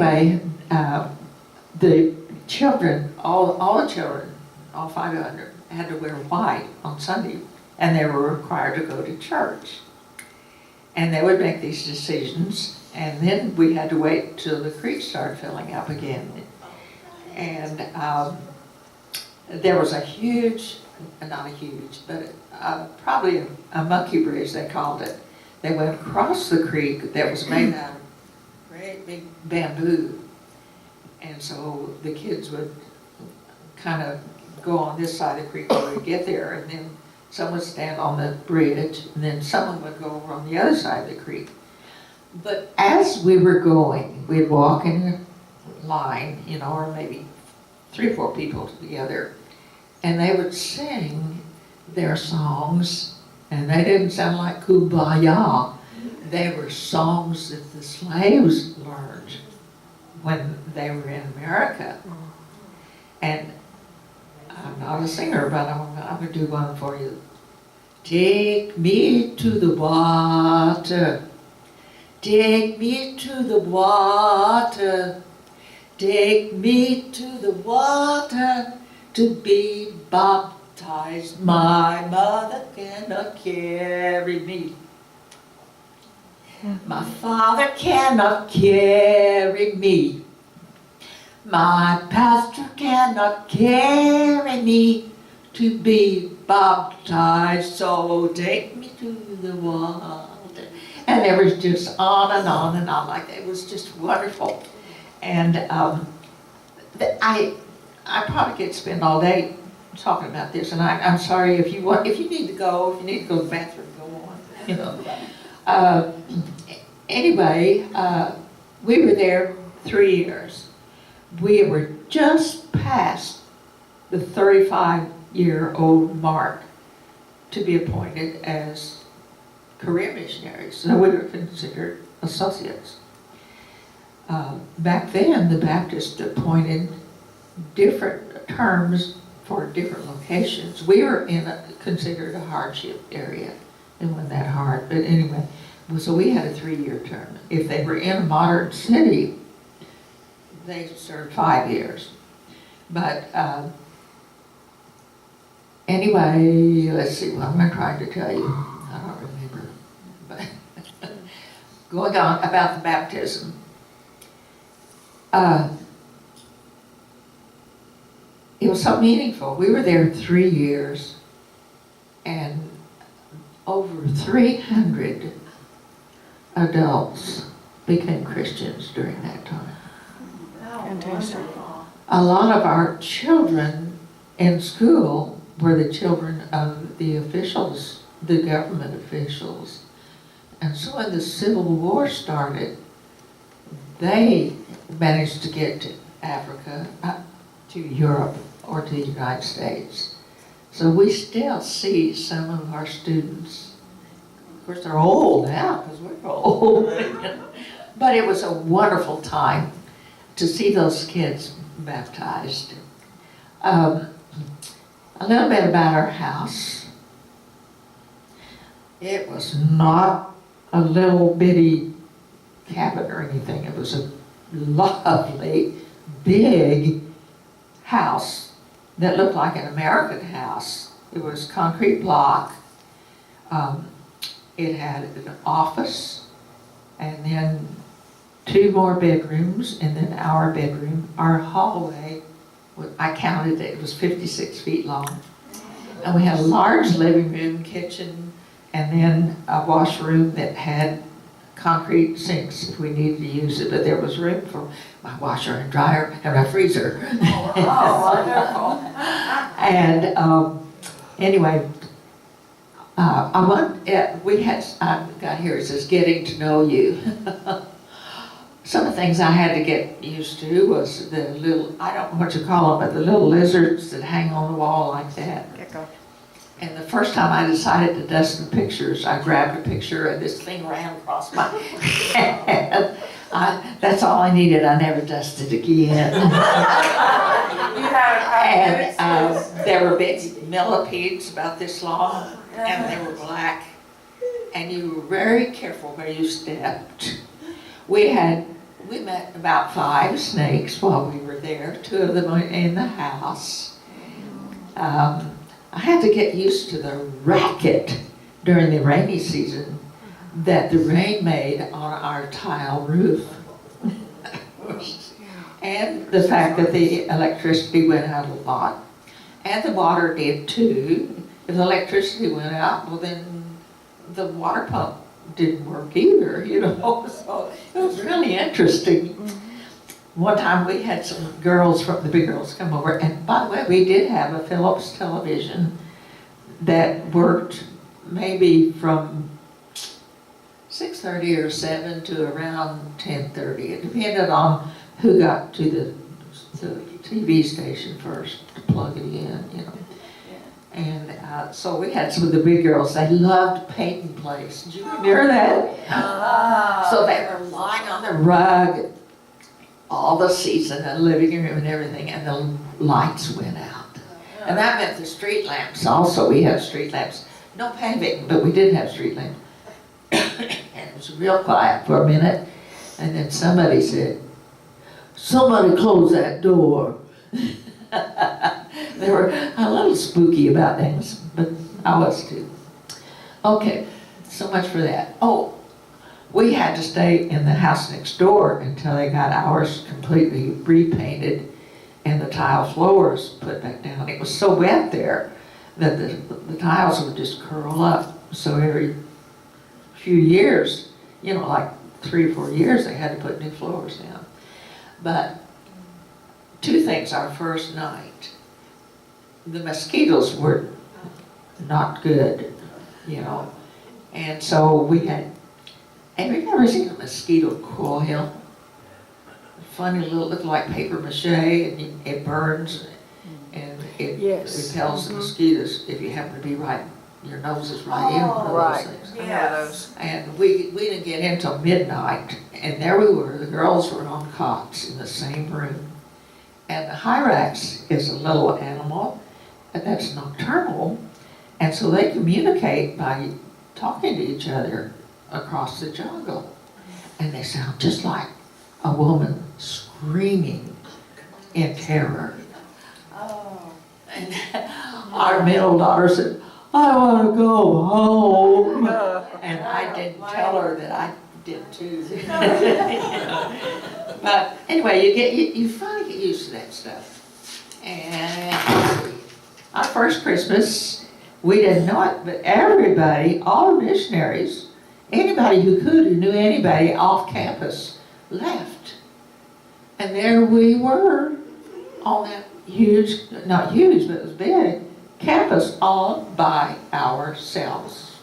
anyway, the children, all the children, all 500, had to wear white on Sunday, and they were required to go to church. And they would make these decisions, and then we had to wait till the creek started filling up again. And there was a huge, not a huge, but probably a monkey bridge, they called it. They went across the creek that was made out of great big bamboo. And so the kids would kind of go on this side of the creek when we get there, and then some would stand on the bridge, and then someone would go over on the other side of the creek. But as we were going, we'd walk in a line, you know, or maybe 3 or 4 people together, and they would sing their songs, and they didn't sound like Kumbaya. They were songs that the slaves learned when they were in America. And I'm not a singer, but I'm going to do one for you. Take me to the water. Take me to the water. Take me to the water to be baptized. My mother cannot carry me. My father cannot carry me. My pastor cannot carry me to be baptized, so take me to the water. And it was just on and on and on like that. It was just wonderful. And I probably could spend all day talking about this, and I'm sorry if you need to go to the bathroom, go on, you know. Anyway, we were there 3 years. We were just past the 35-year-old mark to be appointed as career missionaries, so we were considered associates. Back then, the Baptists appointed different terms for different locations. We were considered a hardship area. It wasn't that hard, but anyway, so we had a 3-year term. If they were in a modern city, they served 5 years. But anyway, let's see what am I trying to tell you. I don't remember. But going on about the baptism. It was so meaningful. We were there 3 years, and over 300 adults became Christians during that time. Fantastic. A lot of our children in school were the children of the officials, the government officials. And so when the Civil War started, they managed to get to Africa, to Europe, or to the United States. So we still see some of our students. Of course, they're old now, because we're old. But it was a wonderful time to see those kids baptized. A little bit about our house. It was not a little bitty cabin or anything. It was a lovely, big house that looked like an American house. It was concrete block. It had an office, and then 2 more bedrooms, and then our bedroom. Our hallway, I counted it, it was 56 feet long. And we had a large living room, kitchen, and then a washroom that had concrete sinks if we needed to use it, but there was room for my washer and dryer and my freezer. Oh, wonderful. And anyway, I've got here, it says getting to know you. Some of the things I had to get used to was the little, I don't know what you call them, but the little lizards that hang on the wall like that. Gecko. And the first time I decided to dust the pictures, I grabbed a picture and this thing ran across my head. That's all I needed. I never dusted again. And there were big millipedes about this long, and they were black. And you were very careful where you stepped. We had we met about 5 snakes while we were there. 2 of them were in the house. I had to get used to the racket during the rainy season that the rain made on our tile roof. And the fact that the electricity went out a lot. And the water did too. If the electricity went out, well then the water pump didn't work either, you know. So it was really interesting. One time we had some girls, from the big girls, come over, and by the way, we did have a Philips television that worked maybe from 6:30 or 7 to around 10:30. It depended on who got to the TV station first to plug it in, you know. And so we had some of the big girls. They loved paint and place. Did you remember that? So they were lying on the rug all the seats in the living room and everything, and the lights went out. And that meant the street lamps also. We had street lamps. No paving, but we did have street lamps. And it was real quiet for a minute, and then somebody said, "Somebody close that door." They were a little spooky about things, but I was too. Okay, so much for that. Oh, we had to stay in the house next door until they got ours completely repainted and the tile floors put back down. It was so wet there that the tiles would just curl up. So every few years, you know, like 3 or 4 years, they had to put new floors down. But 2 things our first night. The mosquitoes were not good, you know. And so we had, have you ever seen a mosquito coil? Funny little, look like paper mache, and it burns and it repels the mosquitoes if you happen to be right, your nose is right in one of those things. Yes. And we didn't get in till midnight, and there we were, the girls were on cots in the same room. And the hyrax is a little animal that's nocturnal, and so they communicate by talking to each other across the jungle. And they sound just like a woman screaming in terror. Oh. And our middle daughter said, "I want to go home." And I didn't tell her that I did too. But anyway, you finally get used to that stuff. And our first Christmas, we didn't know it, but everybody, all the missionaries, anybody who could, who knew anybody off campus, left. And there we were on that huge, not huge, but it was big, campus all by ourselves,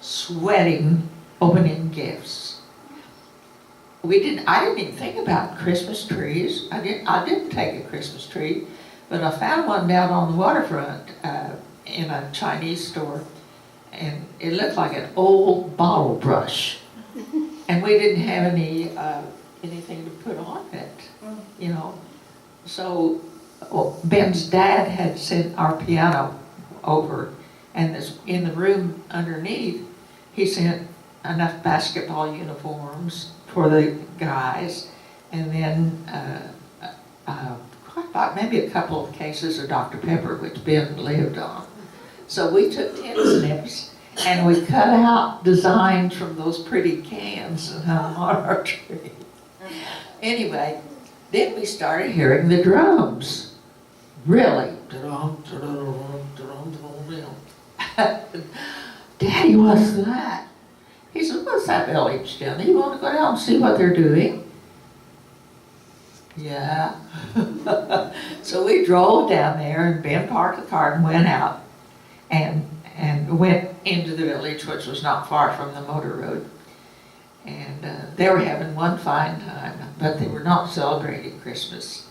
sweating, opening gifts. I didn't even think about Christmas trees. I didn't take a Christmas tree, but I found one down on the waterfront in a Chinese store, and it looked like an old bottle brush. And we didn't have anything to put on it, you know. So Ben's dad had sent our piano over, and in the room underneath, he sent enough basketball uniforms for the guys, and then about maybe a couple of cases of Dr. Pepper, which Ben lived on. So we took tin snips and we cut out designs from those pretty cans and hung them on our tree. Anyway, then we started hearing the drums. Really. "Daddy, what's that?" He said, "What's that village down there? You want to go down and see what they're doing?" Yeah. So we drove down there, and Ben parked the car and went out and went into the village, which was not far from the motor road. And they were having one fine time, but they were not celebrating Christmas.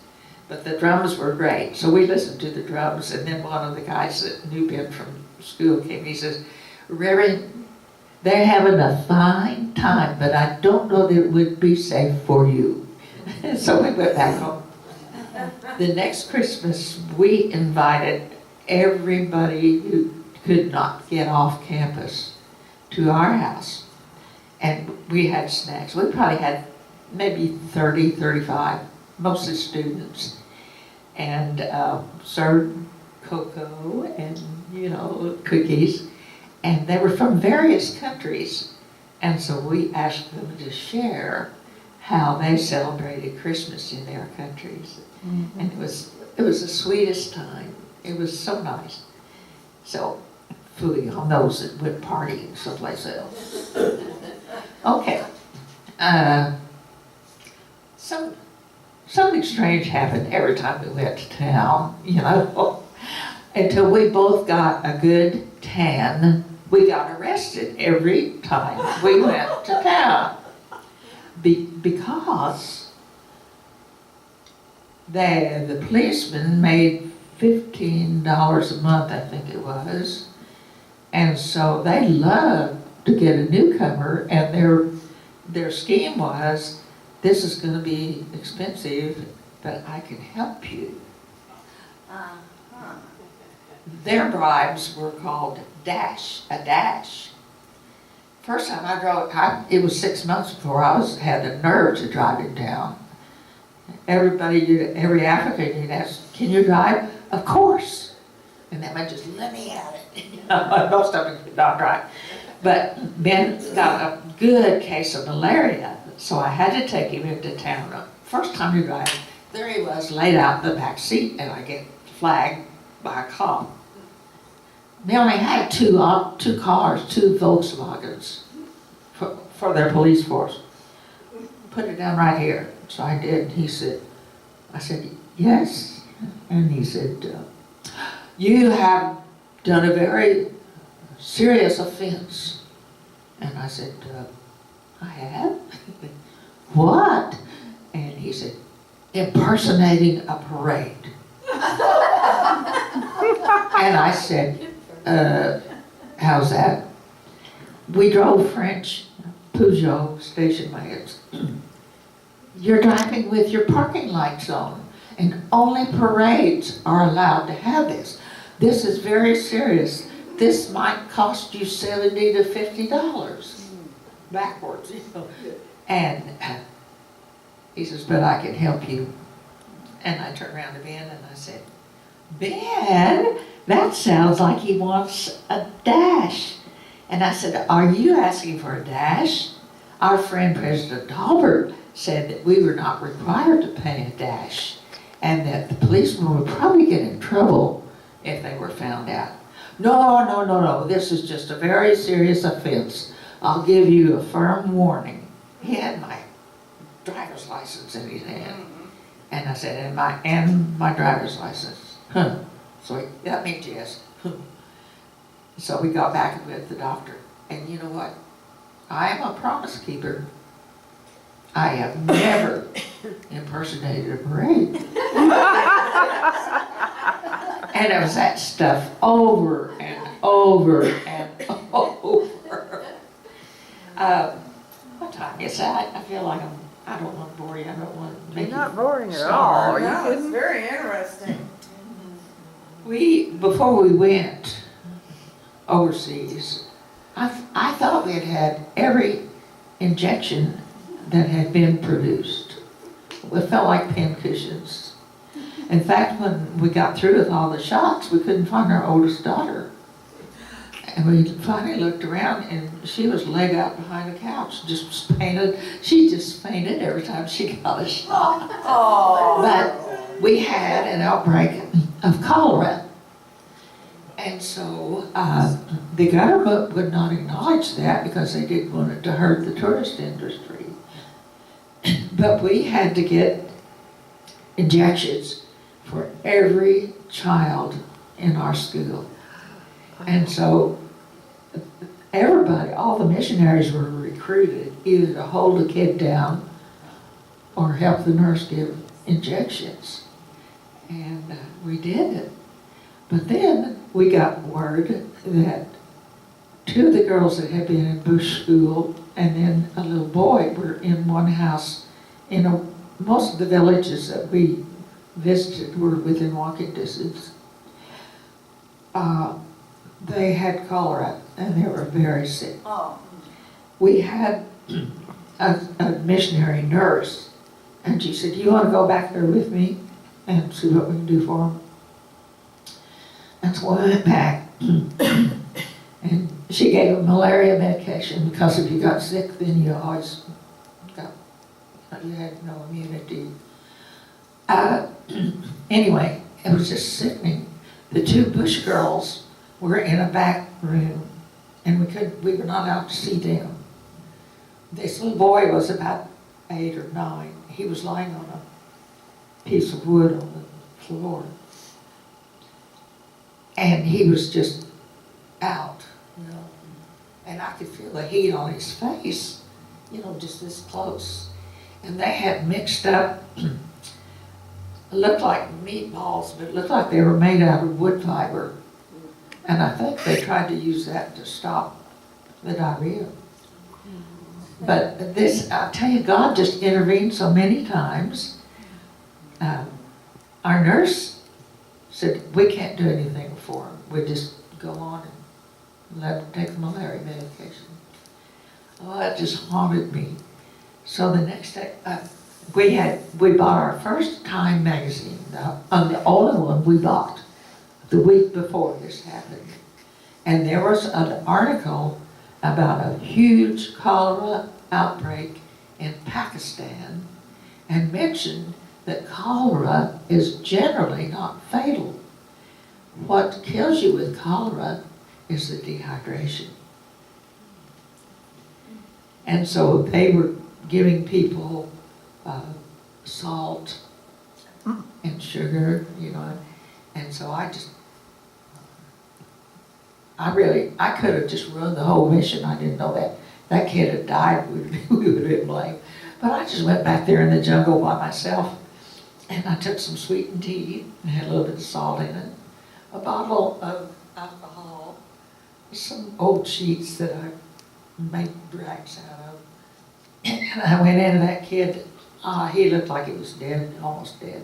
But the drums were great. So we listened to the drums, and then one of the guys that knew Ben from school came. He says, "Reverend, they're having a fine time, but I don't know that it would be safe for you." So we went back home. The next Christmas, we invited everybody who could not get off campus to our house. And we had snacks. We probably had maybe 30, 35, mostly students, and served cocoa and, cookies. And they were from various countries. And so we asked them to share how they celebrated Christmas in their countries. Mm-hmm. And it was the sweetest time. It was so nice. So, fooey on those that went partying someplace else. Okay. Something strange happened every time we went to town, until we both got a good tan. We got arrested every time we went to town. Because the policeman made $15 a month, I think it was. And so they loved to get a newcomer, and their scheme was, this is going to be expensive, but I can help you. Uh-huh. Their bribes were called a dash. First time I drove, it was 6 months before I had the nerve to drive him down. Every African you'd ask, can you drive? Of course. And they might just let me at it. Most of them could not drive. But Ben got a good case of malaria, so I had to take him into town. First time he drive, there he was laid out in the back seat, and I get flagged by a cop. They only had two cars, two Volkswagens for their police force. Put it down right here. So I did. I said, yes. And he said, you have done a very serious offense. And I said, I have? What? And he said, impersonating a parade. And I said, how's that? We drove French Peugeot station wagons. You're driving with your parking lights on, and only parades are allowed to have this. This is very serious. This might cost you $70 to $50 backwards, And he says, but I can help you. And I turned around to Ben and I said, Ben, that sounds like he wants a dash. And I said, are you asking for a dash? Our friend President Dalbert said that we were not required to pay a dash, and that the policemen would probably get in trouble if they were found out. No, this is just a very serious offense. I'll give you a firm warning. He had my driver's license in his hand. And I said, and my driver's license. So that means yes. So we got back with the doctor. And you know what? I am a promise keeper. I have never impersonated a parade. And it was that stuff over and over and over. What time is that? I feel like I don't want to bore you. I don't want to make You're not boring at starve. all. Are you No, it's kidding? very interesting. Before we went overseas, I thought we had had every injection that had been produced. It felt like pin cushions. In fact, when we got through with all the shots, we couldn't find our oldest daughter. And we finally looked around, and she was laid out behind the couch, just fainted. She just fainted every time she got a shot. Oh. But we had an outbreak of cholera. And so the government would not acknowledge that because they didn't want it to hurt the tourist industry. But we had to get injections for every child in our school. And so everybody, all the missionaries were recruited either to hold the kid down or help the nurse give injections. And we did it. But then we got word that two of the girls that had been in Bush School and then a little boy were in one house. Most of the villages that we visited were within walking distance. They had cholera and they were very sick. Oh. We had a missionary nurse. And she said, "Do you want to go back there with me and see what we can do for them?" And so I went back, and she gave him malaria medication, because if you got sick, then you always got, you had no immunity. Anyway, it was just sickening. The two bush girls were in a back room, and we were not allowed to see them. This little boy was about 8 or 9. He was lying on a piece of wood on the floor. And he was just out, you know. And I could feel the heat on his face, you know, just this close. And they had mixed up, it looked like meatballs, but it looked like they were made out of wood fiber. And I think they tried to use that to stop the diarrhea. But this, I'll tell you, God just intervened so many times. Our nurse said, "We can't do anything for him. We just go on and let him take the malaria medication." Oh, that just haunted me. So the next day, we bought our first Time magazine, the only one we bought the week before this happened. And there was an article about a huge cholera outbreak in Pakistan, and mentioned that cholera is generally not fatal. What kills you with cholera is the dehydration. And so they were giving people salt and sugar, you know, and so I could have just run the whole mission. I didn't know that kid had died, we would have been blamed. But I just went back there in the jungle by myself, and I took some sweetened tea and had a little bit of salt in it, a bottle of alcohol, some old sheets that I made drags out of. And I went into that kid, he looked like he was dead, almost dead.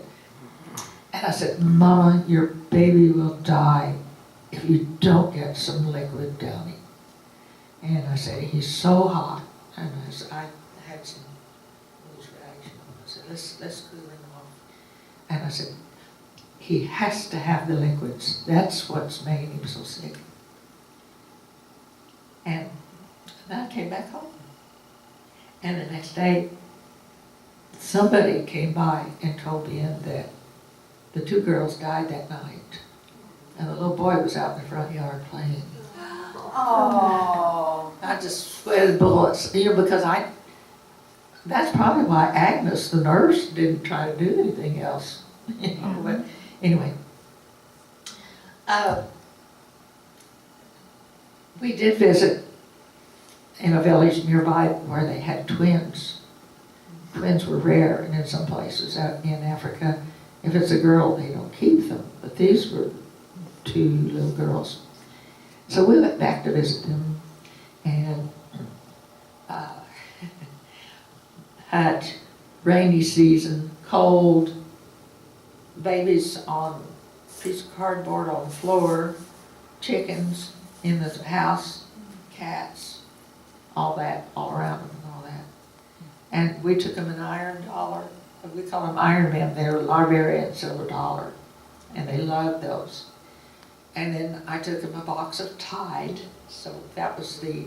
And I said, "Mama, your baby will die if you don't get some liquid down him." And I said, "He's so hot." And I had some loose reaction. I said, let's cool him off. And I said, "He has to have the liquids. That's what's making him so sick." And then I came back home. And the next day, somebody came by and told me that the two girls died that night. And the little boy was out in the front yard playing. Oh. I just sweated bullets, you know, because that's probably why Agnes, the nurse, didn't try to do anything else. You know, but anyway. We did visit in a village nearby where they had twins. Twins were rare, and in some places out in Africa, if it's a girl, they don't keep them. But these were two little girls. So we went back to visit them, and had rainy season, cold, babies on a piece of cardboard on the floor, chickens in the house, cats, all that, all around them and all that. And we took them an $1, we call them Iron Men, they're Liberia and silver dollar, and they loved those. And then I took them a box of Tide, so that was the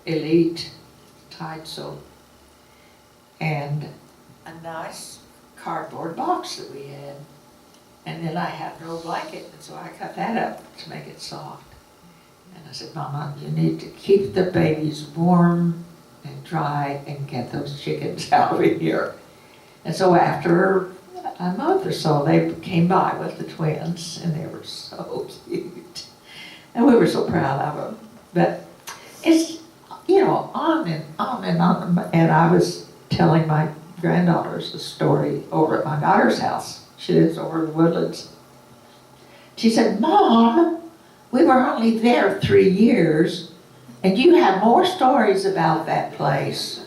elite Tide soap, and a nice cardboard box that we had. And then I had no blanket, and so I cut that up to make it soft. And I said, "Mama, you need to keep the babies warm and dry and get those chickens out of here." And so after a month or so, they came by with the twins, and they were so cute. And we were so proud of them. But it's, you know, on and on and on. And I was telling my granddaughters the story over at my daughter's house. She lives over in the Woodlands. She said, "Mom, we were only there 3 years, and you have more stories about that place."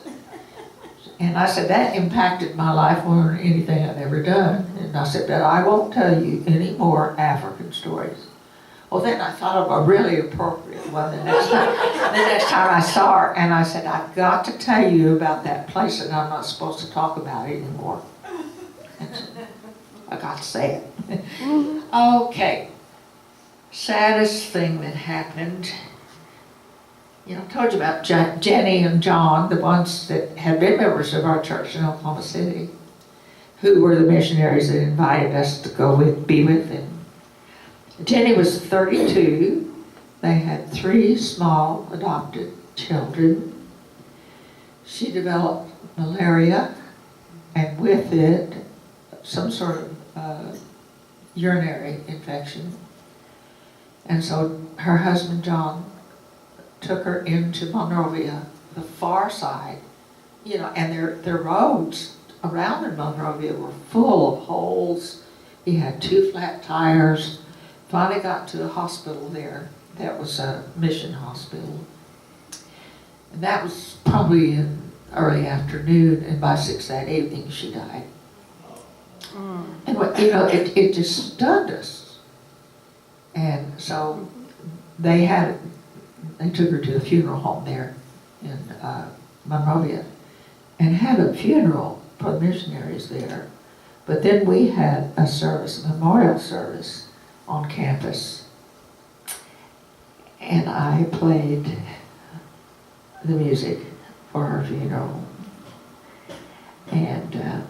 And I said, "That impacted my life more than anything I've ever done." And I said, "But I won't tell you any more African stories." Well, then I thought of a really appropriate one the next time I saw her, and I said, I've got to tell you about that place, and I'm not supposed to talk about it anymore. And so I got to say it. Okay. Saddest thing that happened. You know, I told you about Jenny and John, the ones that had been members of our church in Oklahoma City, who were the missionaries that invited us to be with them. Jenny was 32. They had 3 small adopted children. She developed malaria, and with it, some sort of urinary infection. And so her husband, John, took her into Monrovia, the far side, you know, and their roads around in Monrovia were full of holes. He had 2 flat tires. Finally got to a hospital there. That was a mission hospital. And that was probably in early afternoon, and by 6 that evening she died. And you know, it just stunned us. And so they took her to the funeral home there in Monrovia and had a funeral for the missionaries there. But then we had a service, a memorial service on campus. And I played the music for her funeral. And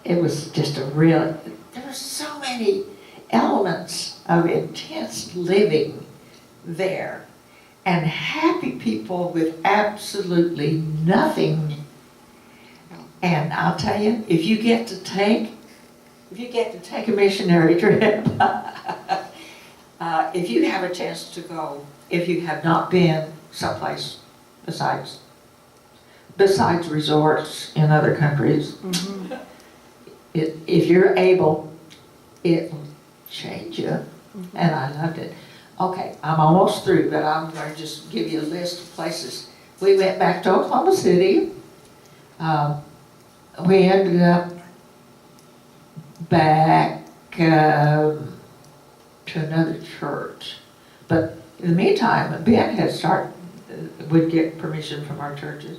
it was just there were so many elements of intense living there, and happy people with absolutely nothing. And I'll tell you, if you get to take a missionary trip, if you have a chance to go, if you have not been someplace besides resorts in other countries, if you're able, it will change you. And I loved it. Okay, I'm almost through, but I'm going to just give you a list of places. We went back to Oklahoma City. We ended up back to another church. But in the meantime, Ben would get permission from our churches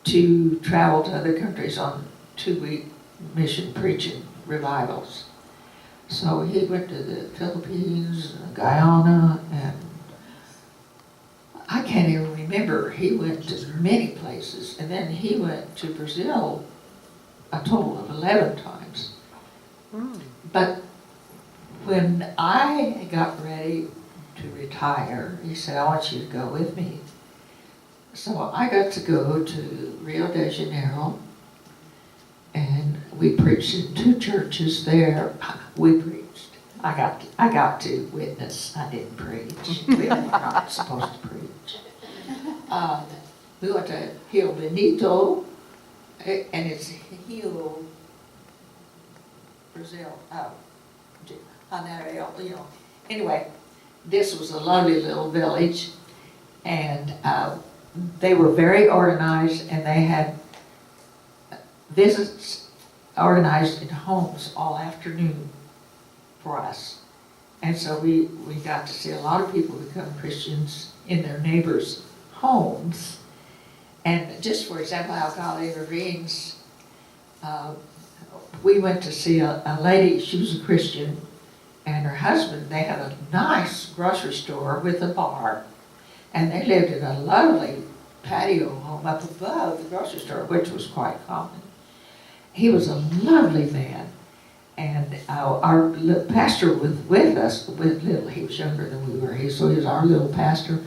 to travel to other countries on 2-week mission preaching revivals. So he went to the Philippines, Guyana, and I can't even remember. He went to many places, and then he went to Brazil a total of 11 times. But when I got ready to retire, he said, I want you to go with me. So I got to go to Rio de Janeiro, and we preached in 2 churches there. We preached. I got to witness. I didn't preach. We were not supposed to preach. We went to Rio Benito, and it's Rio, Brazil. You know. Anyway, this was a lovely little village, and they were very organized, and they had visits organized in homes all afternoon for us. And so we got to see a lot of people become Christians in their neighbors' homes. And just for example, how God intervenes, we went to see a lady. She was a Christian, and her husband, they had a nice grocery store with a bar, and they lived in a lovely patio home up above the grocery store, which was quite common. He was a lovely man, and our pastor was with us. He was younger than we were, so he was our little pastor.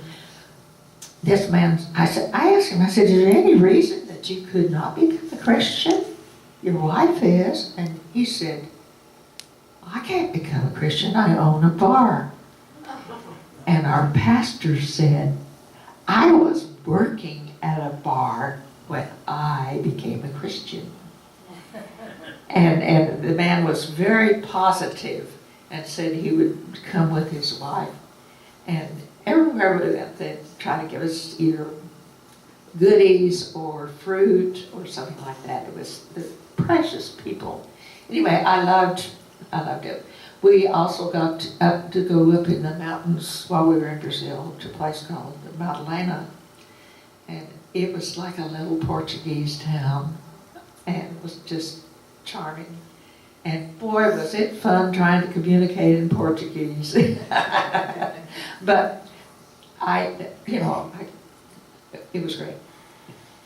This man, I asked him, is there any reason that you could not become a Christian? Your wife is. And he said, I can't become a Christian, I own a bar. And our pastor said, I was working at a bar when I became a Christian. And the man was very positive and said he would come with his wife. And everywhere we went, they'd try to give us either goodies or fruit or something like that. It was the precious people. Anyway, I loved it. We also got up to go up in the mountains while we were in Brazil to a place called Mount Lena. And it was like a little Portuguese town, and it was just charming. And boy, was it fun trying to communicate in Portuguese. But it was great.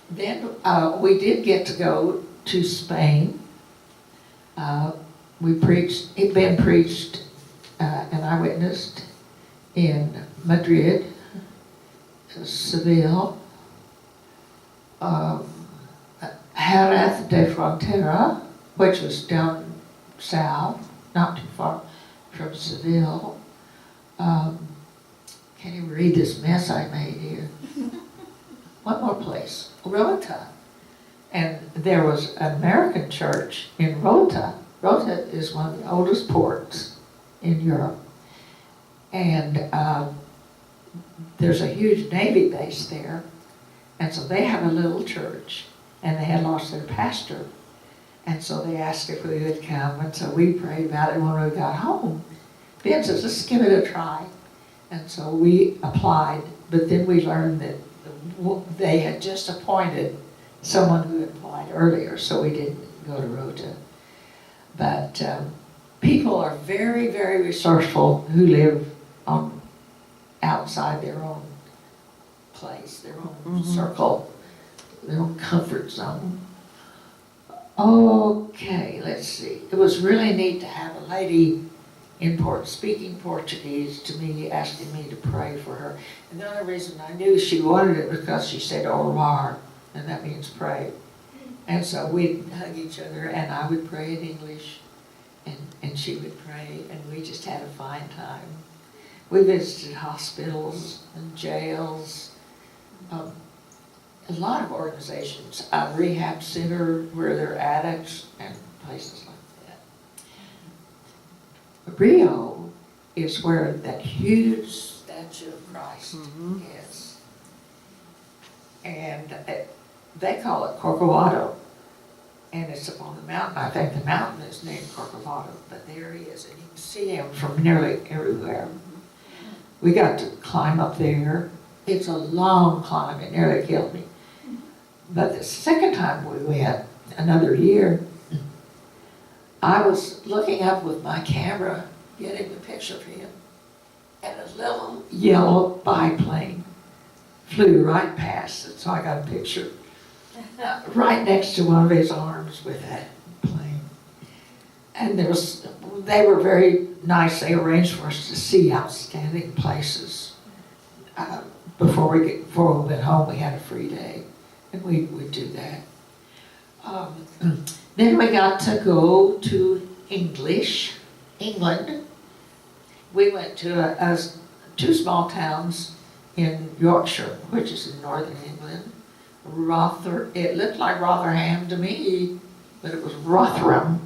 Then we did get to go to Spain. It'd been preached, and I witnessed in Madrid, Seville, Jerez de Frontera, which was down south, not too far from Seville. Can't even read this mess I made here. One more place, Rota. And there was an American church in Rota. Rota is one of the oldest ports in Europe. And there's a huge Navy base there. And so they have a little church, and they had lost their pastor. And so they asked if we would come, and so we prayed about it when we got home. Ben says, let's give it a try. And so we applied, but then we learned that they had just appointed someone who had applied earlier, so we didn't go to Rota. But people are very, very resourceful who live outside their own place, their own circle, their own comfort zone. Okay, let's see. It was really neat to have a lady in port speaking Portuguese to me, asking me to pray for her. And the only reason I knew she wanted it was because she said orar, and that means pray. And so we'd hug each other, and I would pray in English, and she would pray, and we just had a fine time. We visited hospitals and jails, a lot of organizations, a rehab center where there are addicts and places like that. Rio is where that huge statue of Christ is. And they call it Corcovado. And it's up on the mountain. I think the mountain is named Corcovado, but there he is. And you can see him from nearly everywhere. We got to climb up there. It's a long climb. It nearly killed me. But the second time we went, another year, I was looking up with my camera, getting a picture of him, and a little yellow biplane flew right past it, so I got a picture right next to one of his arms with that plane. And they were very nice. They arranged for us to see outstanding places. Before we went home, we had a free day, and we would do that. Then we got to go to England. We went to two small towns in Yorkshire, which is in northern England. It looked like Rotherham to me, but it was Rotherham.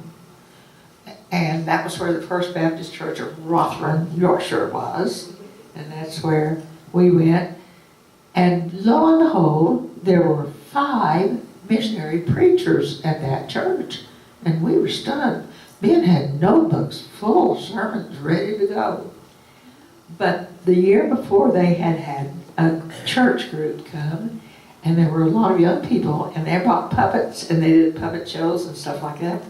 And that was where the First Baptist Church of Rotherham, Yorkshire was. And that's where we went. And lo and behold, there were 5 missionary preachers at that church. And we were stunned. Ben had notebooks full of sermons ready to go. But the year before, they had a church group come, and there were a lot of young people, and they brought puppets, and they did puppet shows and stuff like that.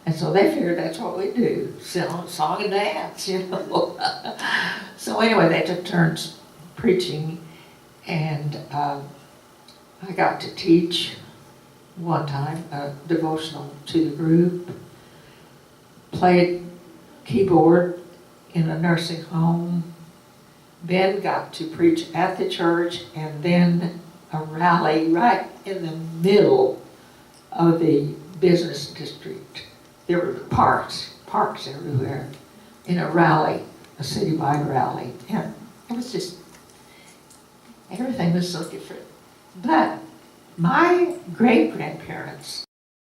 And so they figured that's what we do, song and dance, you know. So anyway, they took turns preaching, and I got to teach one time a devotional to the group, played keyboard in a nursing home. Ben got to preach at the church, and then a rally right in the middle of the business district. There were parks everywhere, in a rally, a citywide rally. And it was just, everything was so different. But my great-grandparents